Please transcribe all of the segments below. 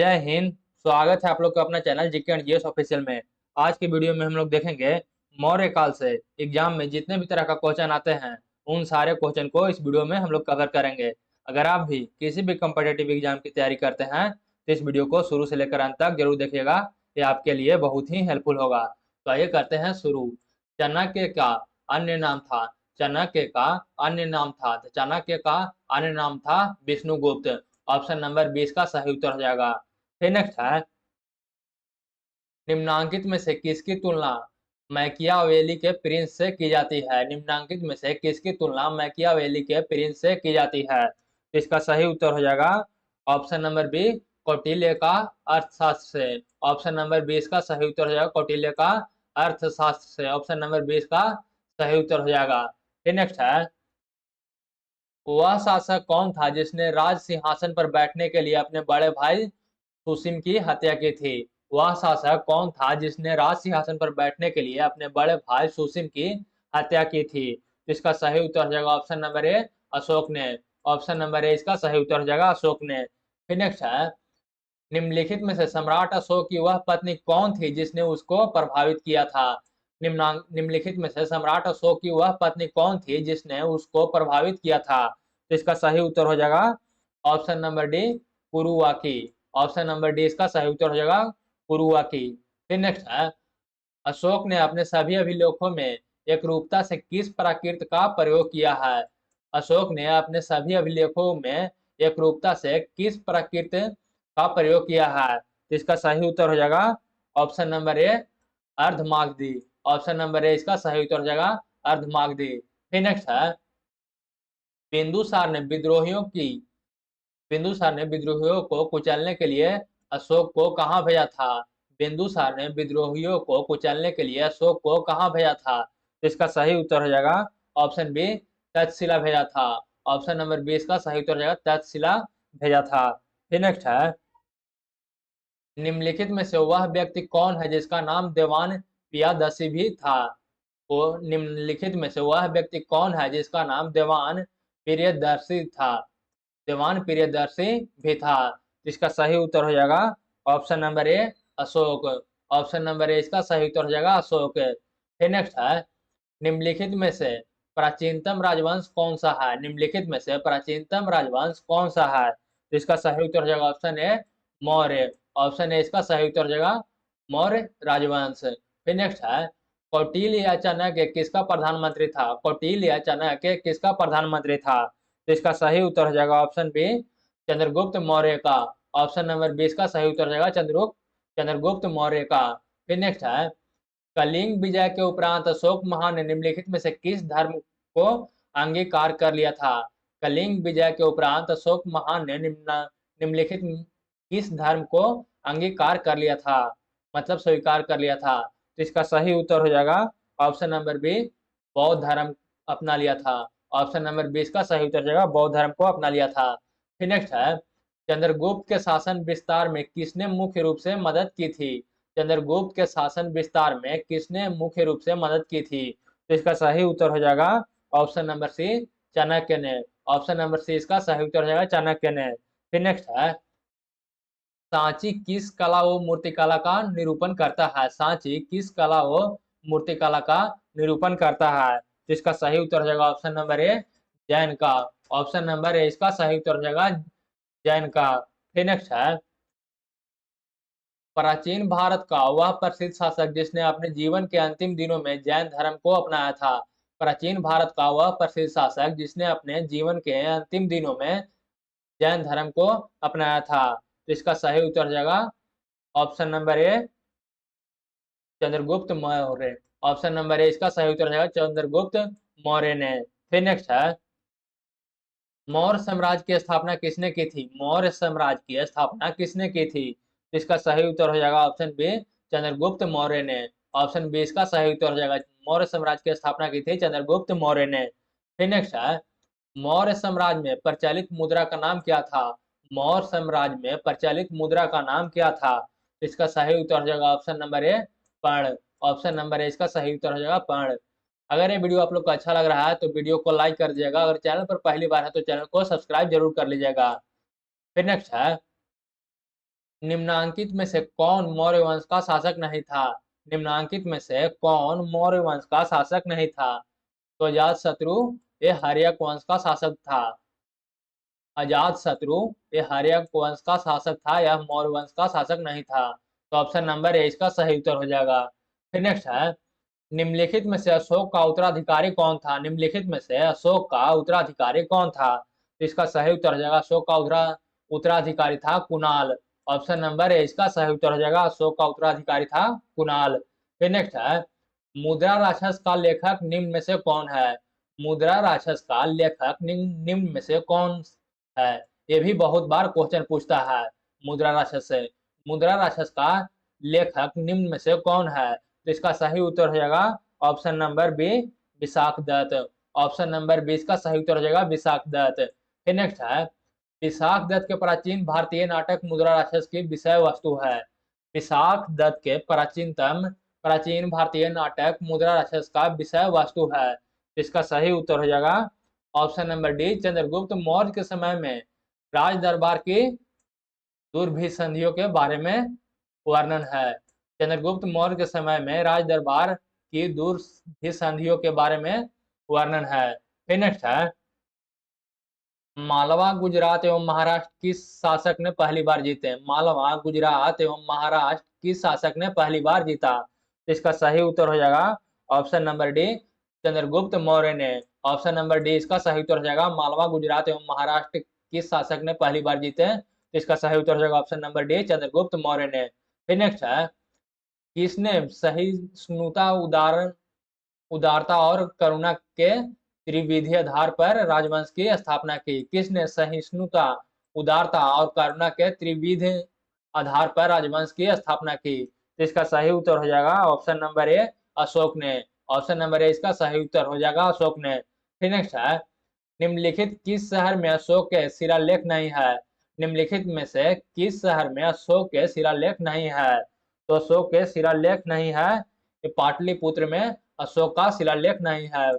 जय हिंद। स्वागत है आप लोग का अपना channel GK and GS official में। आज की वीडियो में हम लोग देखेंगे मौर्य काल से एग्जाम में जितने भी तरह का क्वेश्चन आते हैं उन सारे क्वेश्चन को इस वीडियो में हम लोग कवर करेंगे। अगर आप भी किसी भी कम्पिटेटिव एग्जाम की तैयारी करते हैं तो इस वीडियो को शुरू से लेकर अंत तक जरूर देखिएगा। ये आपके लिए बहुत ही हेल्पफुल होगा। तो आइए करते हैं शुरू। चाणक्य का अन्य नाम था। चाणक्य का अन्य नाम था। तो चाणक्य का अन्य नाम था विष्णुगुप्त। ऑप्शन नंबर 20 का सही उत्तर हो जाएगा। फिर नेक्स्ट है, निम्नांकित में से किसकी तुलना मैकियावेली के प्रिंस से की जाती है। निम्नांकित में से किसकी तुलना मैकियावेली के प्रिंस से की जाती है। तो इसका सही उत्तर हो जाएगा ऑप्शन नंबर बी, कौटिल्य का अर्थशास्त्र से। ऑप्शन नंबर 20 का सही उत्तर हो जाएगा कौटिल्य का अर्थशास्त्र से। ऑप्शन नंबर 20 का सही उत्तर हो जाएगा। फिर नेक्स्ट है, वह शासक कौन था जिसने राज सिंहासन पर बैठने के लिए अपने बड़े भाई सुसीम की हत्या की थी। वह शासक कौन था जिसने राज सिंहासन पर बैठने के लिए अपने बड़े भाई सुसीम की हत्या की थी। तो इसका सही उत्तर हो जाएगा ऑप्शन नंबर ए, अशोक ने। ऑप्शन नंबर ए इसका सही उत्तर हो जाएगा अशोक ने। फिर नेक्स्ट है, निम्नलिखित में से सम्राट अशोक की वह पत्नी कौन थी जिसने उसको प्रभावित किया था। निम्नलिखित में से सम्राट अशोक की वह पत्नी कौन थी जिसने उसको प्रभावित किया था। तो इसका सही उत्तर हो जाएगा ऑप्शन नंबर डी, पुरुवाकी। ऑप्शन नंबर डी इसका सही उत्तर हो जाएगा पुरुवाकी। फिर नेक्स्ट है, अशोक ने अपने सभी अभिलेखों में एकरूपता से किस प्राकृत का प्रयोग किया है। अशोक ने अपने सभी अभिलेखों में एकरूपता से किस प्राकृत का प्रयोग किया है। तो इसका सही उत्तर हो जाएगा option number A, Ardhamagadhi. Option number A इसका सही उत्तर हो जाएगा अर्धमागधी। फिर नेक्स्ट है, बिंदुसार ने विद्रोहियों की बिंदुसार ने विद्रोहियों को कुचलने के लिए अशोक को कहाँ भेजा था। बिंदुसार ने विद्रोहियों को कुचलने के लिए अशोक को कहाँ भेजा था। तो इसका सही उत्तर हो जाएगा ऑप्शन बी, तक्षशिला भेजा था। ऑप्शन नंबर 20 का सही उत्तर हो जाएगा तक्षशिला भेजा था। फिर नेक्स्ट है, निम्नलिखित में से वह व्यक्ति कौन है जिसका नाम देवान पियादसी भी था। वो निम्नलिखित में से वह व्यक्ति कौन है जिसका नाम देवान प्रियदर्शी था। देवान प्रियदर्शी भी था। इसका सही उत्तर हो जाएगा option number A, Ashok. Option number A इसका सही उत्तर हो जाएगा अशोक। फिर नेक्स्ट है, निम्नलिखित में से प्राचीनतम राजवंश कौन सा है। निम्नलिखित में से प्राचीनतम राजवंश कौन सा है। तो इसका सही उत्तर हो जाएगा option A, Maurya. Option A इसका सही उत्तर हो जाएगा मौर्य राजवंश। फिर नेक्स्ट है, कौटिल्य या चाणक्य किसका प्रधानमंत्री था। कौटिल्य या चाणक्य किसका प्रधानमंत्री था। तो इसका सही उत्तर हो जाएगा ऑप्शन बी, चंद्रगुप्त मौर्य का। ऑप्शन नंबर 20 का सही उत्तर हो जाएगा चंद्रगुप्त मौर्य का। फिर नेक्स्ट है, कलिंग विजय के उपरांत अशोक महान ने निम्नलिखित में से किस धर्म को अंगीकार कर लिया था। कलिंग विजय के उपरांत अशोक महान ने निम्नलिखित किस धर्म को अंगीकार कर लिया था, मतलब स्वीकार कर लिया था। तो इसका सही उत्तर हो जाएगा ऑप्शन नंबर बी, बौद्ध धर्म अपना लिया था। ऑप्शन नंबर 20 का सही उत्तर हो जाएगा बौद्ध धर्म को अपना लिया था। फिर नेक्स्ट है, चंद्रगुप्त के शासन विस्तार में किसने मुख्य रूप से मदद की थी। चंद्रगुप्त के शासन विस्तार में किसने मुख्य रूप से मदद की थी। तो इसका सही उत्तर हो जाएगा ऑप्शन नंबर सी, चाणक्य ने। ऑप्शन नंबर सी इसका सही उत्तर हो जाएगा चाणक्य ने। फिर नेक्स्ट है, सांची किस कला व मूर्तिकला का निरूपण करता है। सांची किस कला व मूर्तिकला का निरूपण करता है। तो इसका सही उत्तर हो जाएगा ऑप्शन नंबर ए, जैन का। ऑप्शन नंबर ए इसका सही उत्तर हो जाएगा जैन का। फिर नेक्स्ट है, प्राचीन भारत का वह प्रसिद्ध शासक जिसने अपने जीवन के अंतिम दिनों में जैन धर्म को अपनाया था। प्राचीन भारत का वह प्रसिद्ध शासक जिसने अपने जीवन के अंतिम दिनों में जैन धर्म को अपनाया था। तो इसका सही उत्तर हो जाएगा option number A, Chandragupta Maurya. Option number A इसका सही उत्तर हो जाएगा चंद्रगुप्त मौर्य ने। फिर नेक्स्ट है, मौर्य साम्राज्य की स्थापना किसने की थी। मौर्य साम्राज्य की स्थापना किसने की थी। तो इसका सही उत्तर हो जाएगा ऑप्शन बी, चंद्रगुप्त मौर्य ने। ऑप्शन बी इसका सही उत्तर हो जाएगा मौर्य साम्राज्य की स्थापना की थी चंद्रगुप्त मौर्य ने। फिर नेक्स्ट है, मौर्य साम्राज्य में प्रचलित मुद्रा का नाम क्या था। मौर्य साम्राज्य में प्रचलित मुद्रा का नाम क्या था। तो इसका सही उत्तर हो जाएगा ऑप्शन नंबर ए, पर्ण। ऑप्शन नंबर ए इसका सही उत्तर हो जाएगा पर्ण। अगर ये वीडियो आप लोग को अच्छा लग रहा है तो वीडियो को लाइक कर दीजिएगा। अगर चैनल पर पहली बार है तो चैनल को सब्सक्राइब जरूर कर लीजिएगा। फिर नेक्स्ट है, निम्नांकित में से कौन मौर्य वंश का शासक नहीं था? निम्नांकित में से कौन मौर्य वंश का शासक नहीं था? तो अजातशत्रु ये हर्यक वंश का शासक था। अजातशत्रु ये हर्यक वंश का शासक था, यह मौर्य वंश का शासक नहीं था। तो ऑप्शन नंबर ए इसका सही उत्तर हो जाएगा। फिर नेक्स्ट है, निम्नलिखित में से अशोक का उत्तराधिकारी कौन था? निम्नलिखित में से अशोक का उत्तराधिकारी कौन था? तो इसका सही उत्तर हो जाएगा, अशोक का उत्तराधिकारी था कुणाल। ऑप्शन नंबर ए इसका सही उत्तर हो जाएगा, अशोक का उत्तराधिकारी था कुणाल। फिर नेक्स्ट है, मुद्रा राक्षस का लेखक निम्न में से कौन है? मुद्रा राक्षस का लेखक निम्न में से कौन है? ये भी बहुत बार क्वेश्चन पूछता है मुद्रा राक्षस से। मुद्रा राक्षस का लेखक निम्न में से कौन है? तो इसका सही उत्तर हो जाएगा option number B, Vishakh Datta. Option number 20 का सही उत्तर हो जाएगा विशाख दत्त। फिर नेक्स्ट है, विशाख दत्त के प्राचीन भारतीय नाटक मुद्रा राक्षस की विषय वस्तु है। विशाख दत्त के प्राचीन भारतीय नाटक मुद्रा राक्षस का विषय वस्तु है। इसका सही उत्तर हो जाएगा option number D, Chandragupta Maurya के समय में राज दरबार की दुर्भिसंधियों के बारे में वर्णन है। चंद्रगुप्त मौर्य के समय में राज दरबार की दुर्भिसंधियों के बारे में वर्णन है। फिर नेक्स्ट है, मालवा गुजरात एवं महाराष्ट्र किस शासक ने पहली बार जीते? मालवा गुजरात एवं महाराष्ट्र किस शासक ने पहली बार जीता? तो इसका सही उत्तर हो जाएगा option number D, Chandragupta Maurya ने। ऑप्शन नंबर डी इसका सही उत्तर हो जाएगा, मालवा गुजरात एवं महाराष्ट्र किस शासक ने पहली बार जीते? तो इसका सही उत्तर हो जाएगा option number D, Chandragupta Maurya ने। फिर नेक्स्ट है, किसने सहिष्णुता, उदारता और करुणा के त्रिविधि आधार पर राजवंश की स्थापना की? किसने सहिष्णुता, उदारता और करुणा के त्रिविधि आधार पर राजवंश की स्थापना की? तो इसका सही उत्तर हो जाएगा ऑप्शन नंबर ए, अशोक ने। ऑप्शन नंबर ए इसका सही उत्तर हो जाएगा अशोक ने। फिर नेक्स्ट है, निम्नलिखित किस शहर में अशोक के शिलालेख नहीं है? निम्नलिखित में से किस शहर में अशोक के शिलालेख नहीं है? तो अशोक के शिलालेख नहीं है, ये पाटलिपुत्र में अशोक का शिलालेख नहीं है,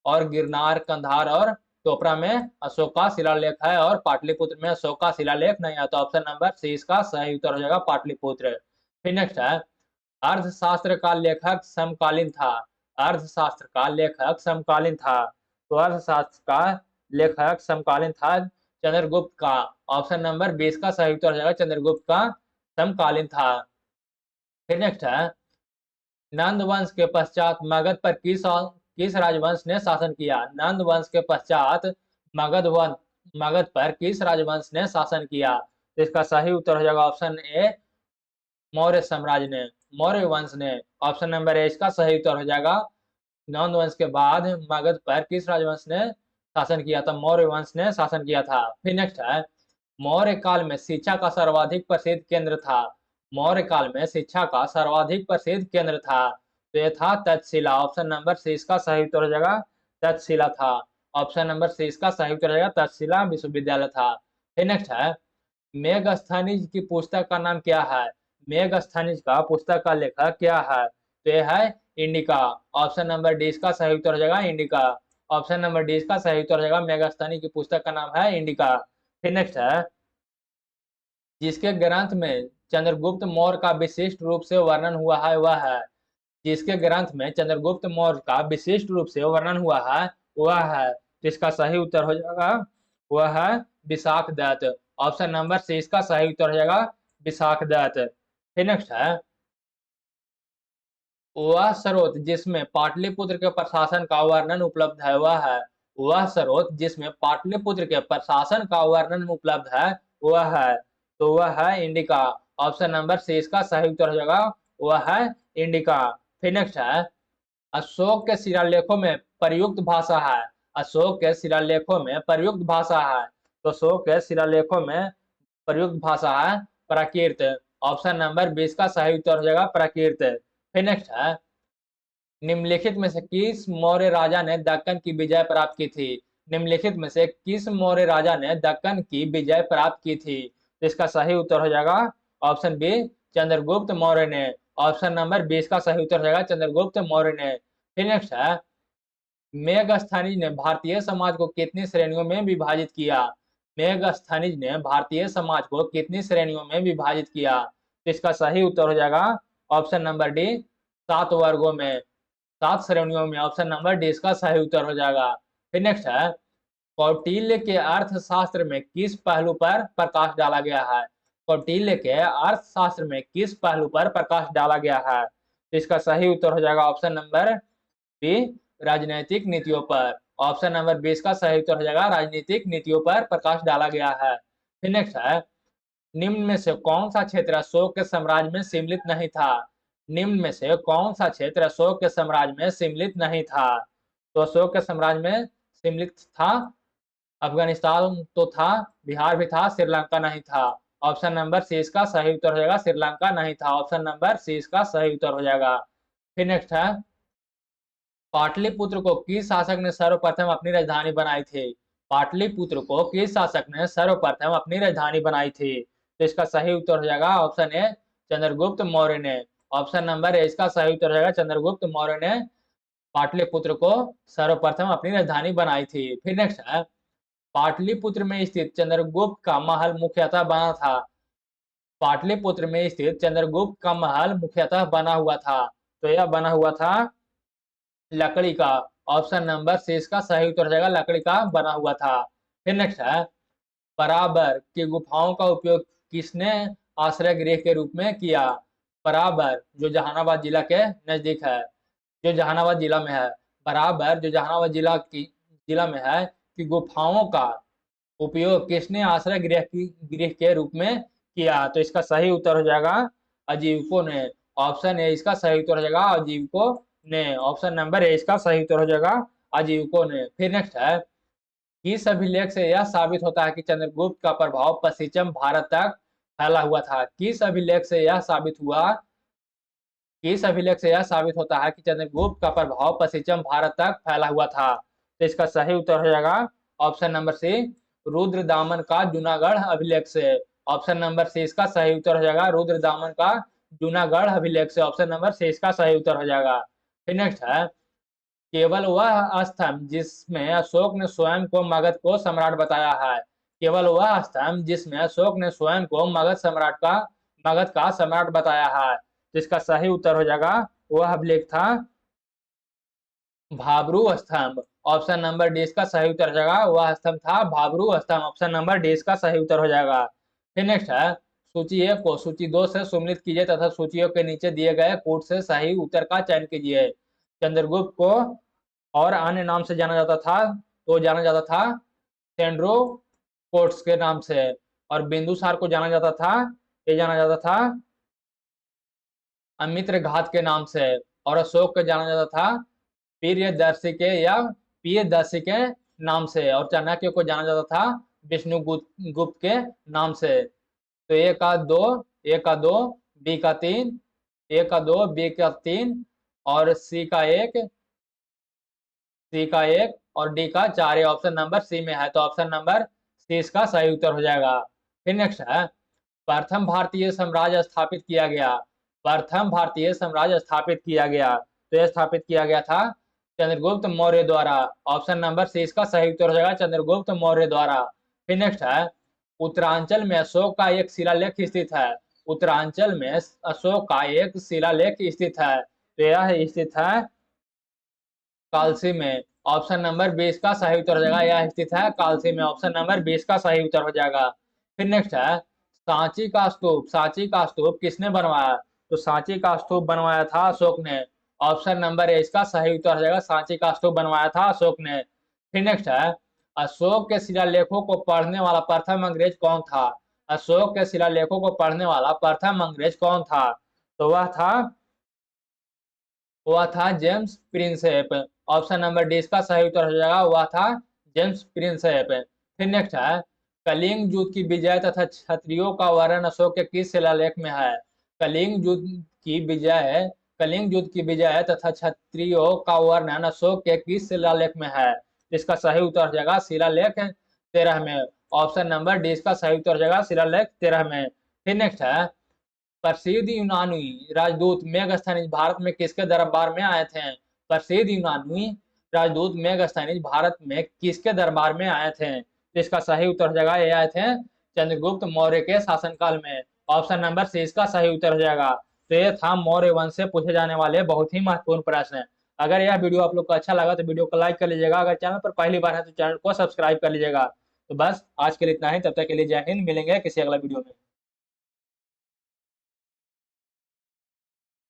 और गिरनार, कंधार और चोपड़ा में अशोक का शिलालेख है, और पाटलिपुत्र में अशोक का शिलालेख नहीं है। तो ऑप्शन नंबर सी इसका सही उत्तर हो जाएगा, पाटलिपुत्र। फिर नेक्स्ट है, अर्थशास्त्र का लेखक समकालीन था। अर्थशास्त्र का लेखक समकालीन था। तो अर्थशास्त्र का लेखक समकालीन था चंद्रगुप्त का। ऑप्शन नंबर 20 का सही उत्तर हो जाएगा, चंद्रगुप्त का समकालीन था। फिर नेक्स्ट है, नंद वंश के पश्चात मगध पर किस राजवंश ने शासन किया? नंद वंश के पश्चात मगध पर किस राजवंश ने शासन किया? तो इसका सही उत्तर हो जाएगा ऑप्शन ए, मौर्य साम्राज्य ने, मौर्य वंश ने। ऑप्शन नंबर ए इसका सही उत्तर हो जाएगा, नंद वंश के बाद मगध पर किस राजवंश ने शासन किया था? मौर्य वंश ने शासन किया था। फिर नेक्स्ट है, मौर्य काल में शिक्षा का सर्वाधिक प्रसिद्ध केंद्र था। मौर्य काल में शिक्षा का सर्वाधिक प्रसिद्ध केंद्र था, तो यह था तक्षशिला। ऑप्शन नंबर सी इसका सही उत्तर हो जाएगा, तक्षशिला था। ऑप्शन नंबर सी इसका सही उत्तर हो जाएगा, तक्षशिला विश्वविद्यालय था। फिर नेक्स्ट है, मेगस्थनीज की पुस्तक का नाम क्या है? मेगस्थनीज का पुस्तक का लेखक क्या है? तो यह है इंडिका। ऑप्शन नंबर डी इसका सही उत्तर हो जाएगा, इंडिका। ऑप्शन नंबर डी इसका सही उत्तर हो जाएगा, मेगस्थनी की पुस्तक का नाम है इंडिका। फिर नेक्स्ट है, जिसके ग्रंथ में चंद्रगुप्त मौर्य का विशिष्ट रूप से वर्णन हुआ है वह है? जिसके ग्रंथ में चंद्रगुप्त मौर्य का विशिष्ट रूप से वर्णन हुआ है वह है, तो इसका सही उत्तर हो जाएगा वह है Vishakh Datta. Option number C इसका सही उत्तर हो जाएगा, विशाख दत्त। फिर नेक्स्ट है, वह स्रोत जिसमें पाटलिपुत्र के प्रशासन का वर्णन उपलब्ध है वह है? वह स्रोत जिसमें पाटलिपुत्र के प्रशासन का वर्णन उपलब्ध है वह है, तो वह है इंडिका। ऑप्शन नंबर सी इसका सही उत्तर हो जाएगा, वह है इंडिका। फिर नेक्स्ट है, अशोक के शिलालेखों में प्रयुक्त भाषा है। अशोक के शिलालेखों में प्रयुक्त भाषा है, तो अशोक के शिलालेखों में प्रयुक्त भाषा है प्राकृत। ऑप्शन नंबर 20 का सही उत्तर हो जाएगा, प्राकृत। फिर नेक्स्ट है, निम्नलिखित में से किस मौर्य राजा ने दक्कन की विजय प्राप्त की थी? निम्नलिखित में से किस मौर्य राजा ने दक्कन की विजय प्राप्त की थी? तो इसका सही उत्तर हो जाएगा ऑप्शन बी, चंद्रगुप्त मौर्य ने। ऑप्शन नंबर 20 का सही उत्तर हो जाएगा, चंद्रगुप्त मौर्य ने। फिर नेक्स्ट है, मेगस्थनीज ने भारतीय समाज को कितनी श्रेणियों में विभाजित किया? मेगास्थनीज ने भारतीय समाज को कितनी श्रेणियों में विभाजित किया? तो इसका सही उत्तर हो जाएगा ऑप्शन नंबर डी, 7 वर्गों में, 7 श्रेणियों में। ऑप्शन नंबर डी इसका सही उत्तर हो जाएगा। फिर नेक्स्ट है, कौटिल्य के अर्थशास्त्र में किस पहलू पर प्रकाश डाला गया है? कौटिल्य के अर्थशास्त्र में किस पहलू पर प्रकाश डाला गया है? तो इसका सही उत्तर हो जाएगा ऑप्शन नंबर बी, राजनीतिक नीतियों पर। ऑप्शन नंबर 20 का सही उत्तर हो जाएगा राजनीतिक नीतियों पर प्रकाश डाला गया है। फिर नेक्स्ट है, निम्न में से कौन सा क्षेत्र अशोक के साम्राज्य में सम्मिलित नहीं था? निम्न में से कौन सा क्षेत्र अशोक के साम्राज्य में सम्मिलित नहीं था? तो अशोक के साम्राज्य में सम्मिलित था, अफगानिस्तान तो था, बिहार भी था, श्रीलंका नहीं था। ऑप्शन नंबर सी इसका सही उत्तर हो जाएगा, श्रीलंका नहीं था। ऑप्शन नंबर सी इसका सही उत्तर हो जाएगा। फिर नेक्स्ट है, पाटलिपुत्र को किस शासक ने सर्वप्रथम अपनी राजधानी बनाई थी? पाटलिपुत्र को किस शासक ने सर्वप्रथम अपनी राजधानी बनाई थी? तो इसका सही उत्तर हो जाएगा ऑप्शन ए, चंद्रगुप्त मौर्य ने। ऑप्शन नंबर ए इसका सही उत्तर हो जाएगा, चंद्रगुप्त मौर्य ने पाटलिपुत्र को सर्वप्रथम अपनी राजधानी बनाई थी। फिर नेक्स्ट है, पाटलिपुत्र में स्थित चंद्रगुप्त का महल मुख्यतः बना था। पाटलिपुत्र में स्थित चंद्रगुप्त का महल मुख्यतः बना हुआ था, तो यह बना हुआ था लकड़ी का। ऑप्शन नंबर सी इसका सही उत्तर हो जाएगा, लकड़ी का बना हुआ था। फिर नेक्स्ट है, पराबर की गुफाओं का उपयोग किसने आश्रय गृह के रूप में किया? पराबर जो जहानाबाद जिला के नजदीक है, जो जहानाबाद जिला में है, बराबर जो जहानाबाद जिला में है, कि गुफाओं का उपयोग किसने आश्रय गृह के रूप में किया? तो इसका सही उत्तर हो जाएगा आजीविकों ने। ऑप्शन ए इसका सही उत्तर हो जाएगा आजीविकों ने। ऑप्शन नंबर ए इसका सही उत्तर हो जाएगा आजीविकों ने। फिर नेक्स्ट है, किस अभिलेख से यह साबित होता है कि चंद्रगुप्त का प्रभाव पश्चिम भारत तक फैला हुआ था? किस अभिलेख से यह साबित हुआ, किस अभिलेख से यह साबित होता है कि चंद्रगुप्त का प्रभाव पश्चिम भारत तक फैला हुआ था? तो इसका सही उत्तर हो जाएगा ऑप्शन नंबर सी, रुद्रदामन का जूनागढ़ अभिलेख से। ऑप्शन नंबर सी इसका सही उत्तर हो जाएगा रुद्रदामन का जूनागढ़ अभिलेख से। ऑप्शन नंबर सी इसका सही उत्तर हो जाएगा। फिर नेक्स्ट है, केवल वह स्तंभ जिसमें अशोक ने स्वयं को मगध को सम्राट बताया है। केवल वह स्तंभ जिसमें अशोक ने स्वयं को मगध का सम्राट बताया है। तो इसका सही उत्तर हो जाएगा, वह अभिलेख था भाब्रू स्तंभ। ऑप्शन नंबर डी इसका सही उत्तर हो जाएगा, वह स्तंभ था भाब्रू स्तंभ। ऑप्शन नंबर डी इसका सही उत्तर हो जाएगा। फिर नेक्स्ट है, सूची 1 को सूची 2 से सम्मिलित कीजिए तथा सूचियों के नीचे दिए गए कोड से सही उत्तर का चयन कीजिए। चंद्रगुप्त को और अन्य नाम से जाना जाता था, तो जाना जाता था सेंड्रो कोट्स के नाम से, और बिंदुसार को जाना जाता था, ये जाना जाता था अमित्र घात के नाम से, और अशोक को जाना जाता था प्रियदर्शी के या प्रियदर्शी के नाम से, और चाणक्य को जाना जाता था विष्णुगुप्त के नाम से। तो ए का 2, ए का 2, बी का 3, ए का 2, बी का 3, और सी का 1, सी का 1 और डी का 4। ऑप्शन नंबर सी में है, तो ऑप्शन नंबर सी इसका सही उत्तर हो जाएगा। फिर नेक्स्ट है, प्रथम भारतीय साम्राज्य स्थापित किया गया। प्रथम भारतीय साम्राज्य स्थापित किया गया, तो यह स्थापित किया गया था चंद्रगुप्त मौर्य द्वारा। ऑप्शन नंबर सी इसका सही उत्तर हो जाएगा चंद्रगुप्त मौर्य द्वारा। फिर नेक्स्ट है, उत्तरांचल में अशोक का एक शिलालेख स्थित है। उत्तरांचल में अशोक का एक शिलालेख स्थित है, तो यह स्थित है कालसी में। ऑप्शन नंबर 20 का सही उत्तर हो जाएगा, यह स्थित है कालसी में। ऑप्शन नंबर 20 का सही उत्तर हो जाएगा। फिर नेक्स्ट है, सांची का स्तूप, सांची का स्तूप किसने बनवाया? तो सांची का स्तूप बनवाया था अशोक ने। ऑप्शन नंबर ए इसका सही उत्तर हो जाएगा, सांची का स्तूप बनवाया था अशोक ने। फिर नेक्स्ट है, अशोक के शिलालेखों को पढ़ने वाला प्रथम अंग्रेज कौन था? अशोक के शिलालेखों को पढ़ने वाला प्रथम अंग्रेज कौन था? तो वह था James Prinsep. Option number D इसका सही उत्तर हो जाएगा, वह था जेम्स प्रिंसेप। फिर नेक्स्ट है, कलिंग युद्ध की विजय तथा क्षत्रियों का वर्णन अशोक के किस शिलालेख में है? कलिंग युद्ध की विजय, कलिंग युद्ध की विजय तथा क्षत्रियों का वर्णन अशोक के किस शिलालेख में है? इसका सही उत्तर हो जाएगा शिलालेख 13 में। ऑप्शन नंबर डी इसका सही उत्तर हो जाएगा शिलालेख 13 में। फिर नेक्स्ट है, प्रसिद्ध यूनानी राजदूत मेगास्थनीज भारत में किसके दरबार में आए थे? प्रसिद्ध यूनानी राजदूत मेगास्थनीज भारत में किसके दरबार में आए थे? तो इसका सही उत्तर हो जाएगा, ये आए थे चंद्रगुप्त मौर्य के शासनकाल में। ऑप्शन नंबर सी इसका सही उत्तर हो जाएगा। तो ये था मौर्य वंश से पूछे जाने वाले बहुत ही महत्वपूर्ण प्रश्न। अगर यह वीडियो आप लोग को अच्छा लगा तो वीडियो को लाइक कर लीजिएगा, अगर चैनल पर पहली बार है तो चैनल को सब्सक्राइब कर लीजिएगा। तो बस आज के लिए इतना ही, तब तक के लिए जय हिंद, मिलेंगे किसी अगला वीडियो में।